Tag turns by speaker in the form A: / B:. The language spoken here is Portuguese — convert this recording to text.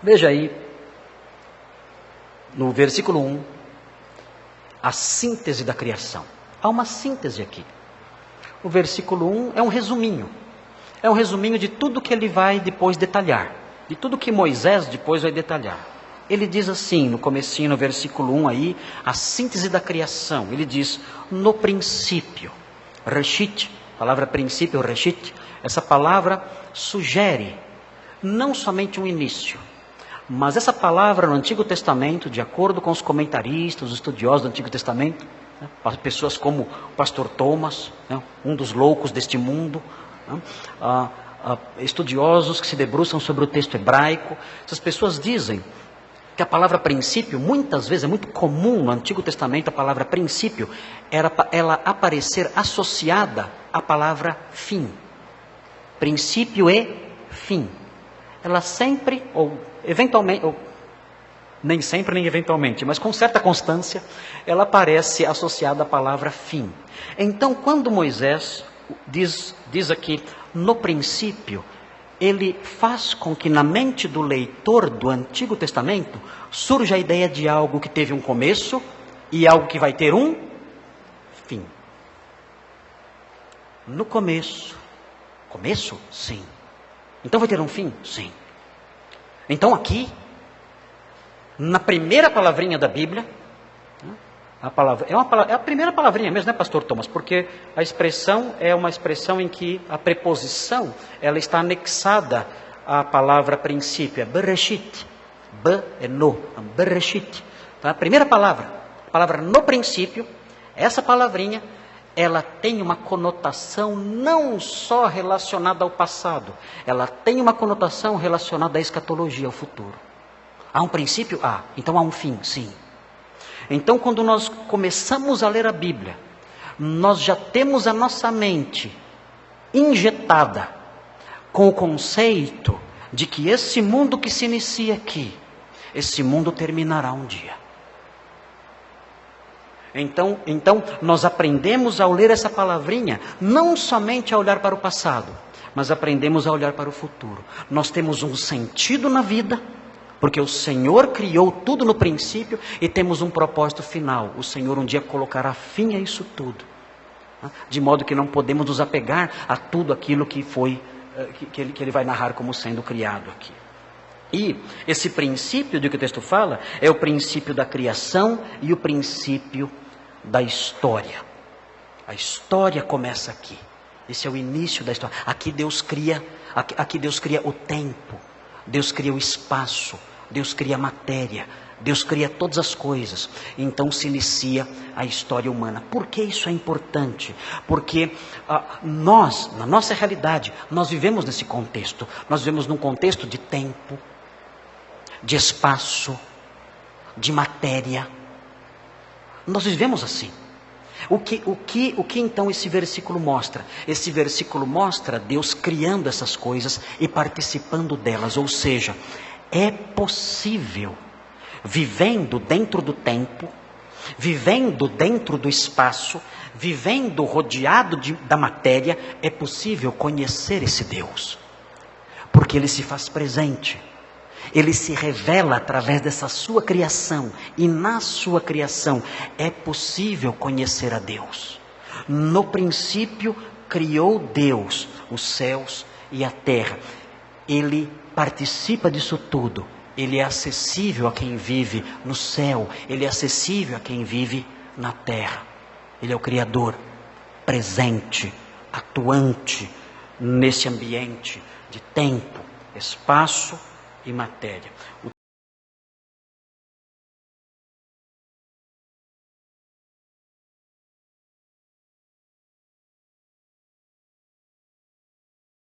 A: Veja aí, no versículo 1, a síntese da criação. Há uma síntese aqui. O versículo 1 é um resuminho. É um resuminho de tudo que ele vai depois detalhar. De tudo que Moisés depois vai detalhar. Ele diz assim, no comecinho, no versículo 1 aí, a síntese da criação. Ele diz, no princípio. Reshit, palavra princípio, Reshit. Essa palavra sugere não somente um início, mas essa palavra no Antigo Testamento, de acordo com os comentaristas, os estudiosos do Antigo Testamento, pessoas como o pastor Thomas, um dos loucos deste mundo, estudiosos que se debruçam sobre o texto hebraico, essas pessoas dizem que a palavra princípio, muitas vezes, é muito comum no Antigo Testamento, a palavra princípio, ela aparecer associada à palavra fim. Princípio e fim. Ela sempre, ou eventualmente, ou nem sempre nem eventualmente, mas com certa constância, ela aparece associada à palavra fim. Então, quando Moisés diz aqui, no princípio, ele faz com que na mente do leitor do Antigo Testamento surja a ideia de algo que teve um começo e algo que vai ter um fim. No começo. Começo? Sim. Então vai ter um fim? Sim. Então aqui, na primeira palavrinha da Bíblia, é a primeira palavrinha mesmo, né, pastor Thomas? Porque a expressão é uma expressão em que a preposição, ela está anexada à palavra princípio, é Bereshit. Be é no, Bereshit. Então, a primeira palavra, a palavra no princípio, essa palavrinha, ela tem uma conotação não só relacionada ao passado, ela tem uma conotação relacionada à escatologia, ao futuro. Há um princípio? Há. Então há um fim? Sim. Então, quando nós começamos a ler a Bíblia, nós já temos a nossa mente injetada com o conceito de que esse mundo que se inicia aqui, esse mundo terminará um dia. Então, nós aprendemos a ler essa palavrinha, não somente a olhar para o passado, mas aprendemos a olhar para o futuro. Nós temos um sentido na vida, porque o Senhor criou tudo no princípio e temos um propósito final. O Senhor um dia colocará fim a isso tudo. De modo que não podemos nos apegar a tudo aquilo que ele vai narrar como sendo criado aqui. E esse princípio de que o texto fala é o princípio da criação e o princípio da história. A história começa aqui. Esse é o início da história. Aqui Deus cria o tempo. Deus cria o espaço. Deus cria a matéria. Deus cria todas as coisas. Então se inicia a história humana. Por que isso é importante? Porque nós, na nossa realidade, nós vivemos nesse contexto. Nós vivemos num contexto de tempo, de espaço, de matéria. Nós vivemos assim. O que então esse versículo mostra? Esse versículo mostra Deus criando essas coisas e participando delas. Ou seja, é possível, vivendo dentro do tempo, vivendo dentro do espaço, vivendo rodeado da matéria, é possível conhecer esse Deus. Porque Ele se faz presente. Ele se revela através dessa sua criação. E na sua criação é possível conhecer a Deus. No princípio criou Deus os céus e a terra. Ele participa disso tudo. Ele é acessível a quem vive no céu. Ele é acessível a quem vive na terra. Ele é o Criador, presente, atuante nesse ambiente de tempo, espaço e matéria.